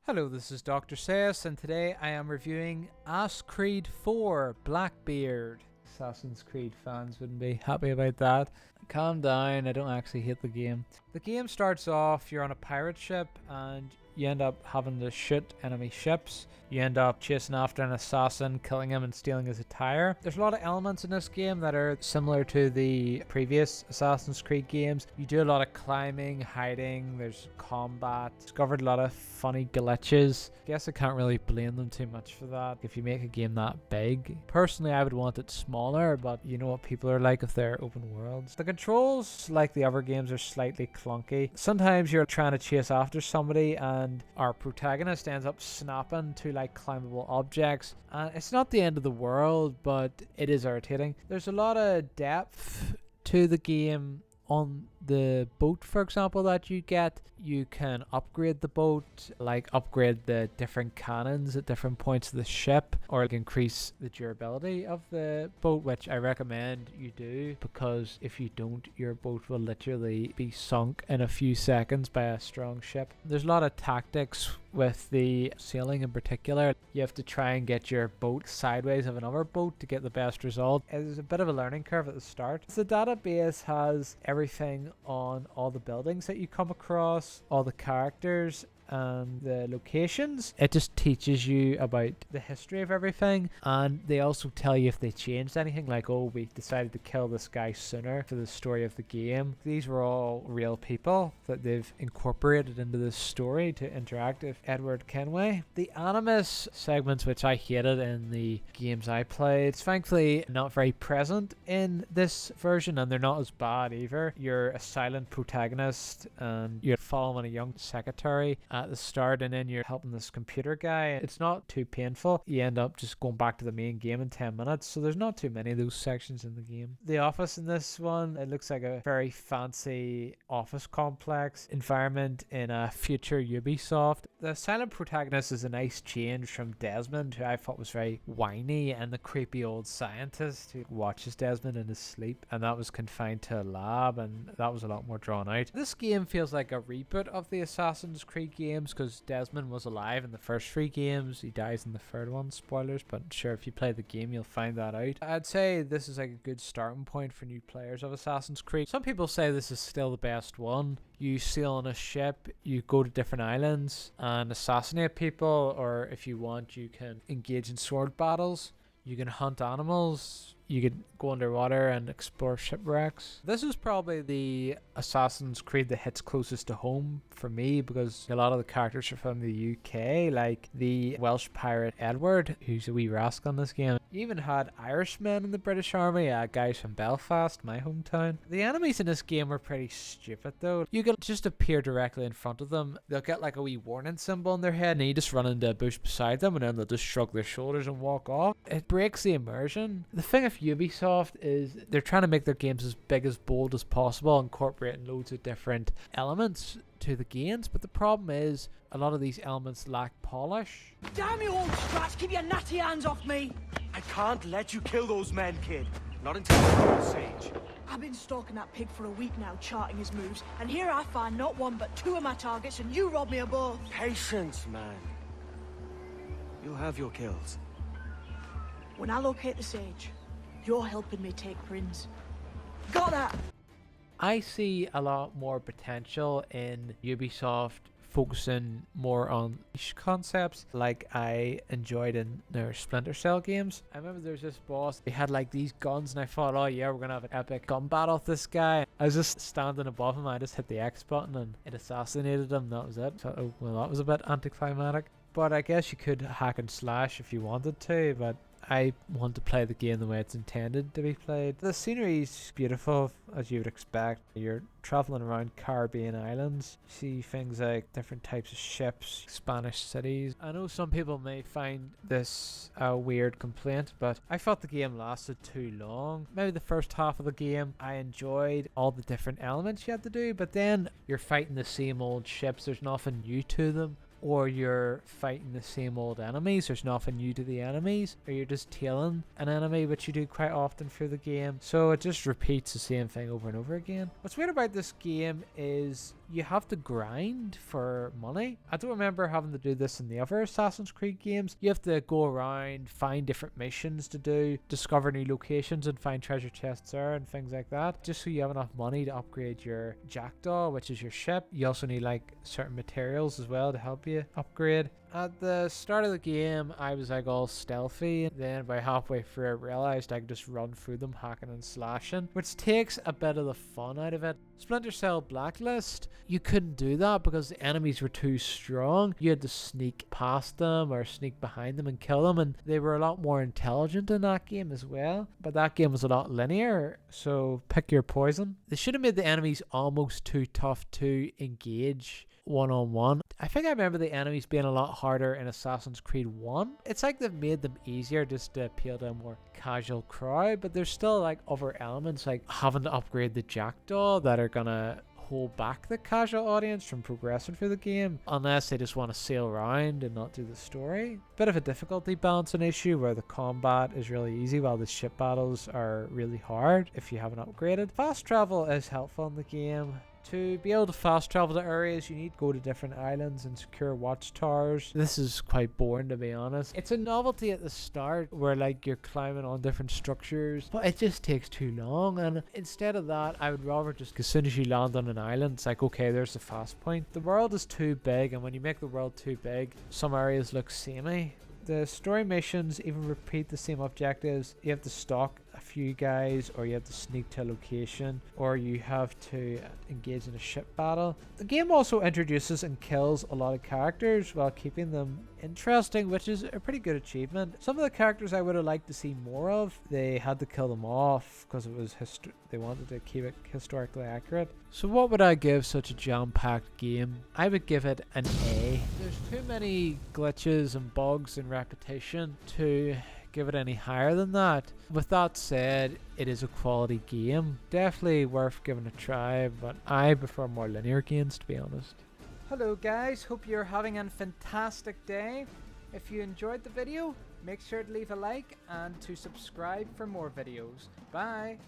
Hello, this is DrSayus, and today I am reviewing Creed 4 Blackbeard. Assassin's Creed fans wouldn't be happy about that. Calm down, I don't actually hate the game. The game starts off, you're on a pirate ship and you end up having to shoot enemy ships. You end up chasing after an assassin, killing him and stealing his attire. There's a lot of elements in this game that are similar to the previous Assassin's Creed games. You do a lot of climbing, hiding, there's combat. Discovered a lot of funny glitches. Guess I can't really blame them too much for that if you make a game that big. Personally, I would want it smaller, but you know what people are like if they're open worlds. The controls, like the other games, are slightly clunky. Sometimes you're trying to chase after somebody and our protagonist ends up snapping to like climbable objects, and it's not the end of the world, but it is irritating. There's a lot of depth to the game. On the boat, for example, that you get, you can upgrade the boat, like upgrade the different cannons at different points of the ship, or increase the durability of the boat, which I recommend you do, because if you don't, your boat will literally be sunk in a few seconds by a strong ship. There's a lot of tactics with the sailing in particular. You have to try and get your boat sideways of another boat to get the best result. It's a bit of a learning curve at the start. The database has everything on all the buildings that you come across, all the characters and the locations. It just teaches you about the history of everything, and they also tell you if they changed anything, like, oh, we decided to kill this guy sooner for the story of the game. These were all real people that they've incorporated into this story to interact with Edward Kenway. The Animus segments, which I hated in the games I played, it's thankfully not very present in this version, and they're not as bad either. You're a silent protagonist and you're following a young secretary at the start, and then you're helping this computer guy. It's not too painful. You end up just going back to the main game in 10 minutes, so there's not too many of those sections in the game. The office in this one, it looks like a very fancy office complex environment in a future Ubisoft. The silent protagonist is a nice change from Desmond, who I thought was very whiny and the creepy old scientist who watches Desmond in his sleep, and that was confined to a lab, and that was a lot more drawn out. This game feels like a reboot of the Assassin's Creed games, because Desmond was alive in the first 3 games. He dies in the 3rd one, spoilers, but I'm sure if you play the game you'll find that out. I'd say this is like a good starting point for new players of Assassin's Creed. Some people say this is still the best one. You sail on a ship, you go to different islands and assassinate people, or if you want you can engage in sword battles, you can hunt animals, you could go underwater and explore shipwrecks. This is probably the Assassin's Creed that hits closest to home for me, because a lot of the characters are from the UK, like the Welsh pirate Edward, who's a wee rascal in this game. You even had Irishmen in the British Army, guys from Belfast, my hometown. The enemies in this game were pretty stupid though. You can just appear directly in front of them. They'll get like a wee warning symbol on their head, and you just run into a bush beside them, and then they'll just shrug their shoulders and walk off. It breaks the immersion. The thing with Ubisoft is they're trying to make their games as big as bold as possible, incorporating loads of different elements to the games, but the problem is a lot of these elements lack polish. Damn you old strats, keep your natty hands off me! I can't let you kill those men, kid. Not until you're Sage. I've been stalking that pig for a week now, charting his moves, and here I find not one but 2 of my targets, and you rob me of both. Patience, man. You'll have your kills. When I locate the Sage, you're helping me take Prince. Got that? I see a lot more potential in Ubisoft focusing more on niche concepts, like I enjoyed in their Splinter Cell games. I remember there's this boss, they had like these guns, and I thought, oh yeah, we're gonna have an epic gun battle with this guy. I was just standing above him, I just hit the X button and it assassinated him. That was it. So, well, that was a bit anticlimactic, but I guess you could hack and slash if you wanted to, but I want to play the game the way it's intended to be played. The scenery's beautiful, as you would expect. You're traveling around Caribbean islands, you see things like different types of ships, Spanish cities. I know some people may find this a weird complaint, but I thought the game lasted too long. Maybe the first half of the game I enjoyed all the different elements you had to do, but then you're fighting the same old ships, there's nothing new to them. Or you're fighting the same old enemies, there's nothing new to the enemies, or you're just tailing an enemy, which you do quite often through the game, so it just repeats the same thing over and over again. What's weird about this game is you have to grind for money. I don't remember having to do this in the other Assassin's Creed games. You have to go around, find different missions to do, discover new locations and find treasure chests there and things like that, just so you have enough money to upgrade your jackdaw, which is your ship. You also need like certain materials as well to help you upgrade. At the start of the game, I was like all stealthy, and then by halfway through I realized I could just run through them hacking and slashing, which takes a bit of the fun out of it. Splinter Cell Blacklist, you couldn't do that because the enemies were too strong. You had to sneak past them or sneak behind them and kill them, and they were a lot more intelligent in that game as well. But that game was a lot linear, so pick your poison. They should have made the enemies almost too tough to engage one-on-one. I think I remember the enemies being a lot harder in Assassin's Creed 1. It's like they've made them easier just to appeal to a more casual crowd, but there's still like other elements like having to upgrade the jackdaw that are gonna hold back the casual audience from progressing through the game unless they just want to sail around and not do the story. Bit of a difficulty balancing issue where the combat is really easy while the ship battles are really hard if you haven't upgraded. Fast travel is helpful in the game. To be able to fast travel to areas, you need to go to different islands and secure watchtowers. This is quite boring, to be honest. It's a novelty at the start where like you're climbing on different structures, but it just takes too long. And instead of that, I would rather just, as soon as you land on an island, it's like, okay, there's the fast point. The world is too big, and when you make the world too big, some areas look samey. The story missions even repeat the same objectives. You have to stalk a few guys, or you have to sneak to a location, or you have to engage in a ship battle. The game also introduces and kills a lot of characters while keeping them interesting, which is a pretty good achievement. Some of the characters I would have liked to see more of, they had to kill them off because it was they wanted to keep it historically accurate. So what would I give such a jam-packed game? I would give it an A. There's too many glitches and bugs and repetition to give it any higher than that. With that said, it is a quality game. Definitely worth giving a try, but I prefer more linear games, to be honest. Hello guys, hope you're having a fantastic day. If you enjoyed the video, make sure to leave a like and to subscribe for more videos. Bye!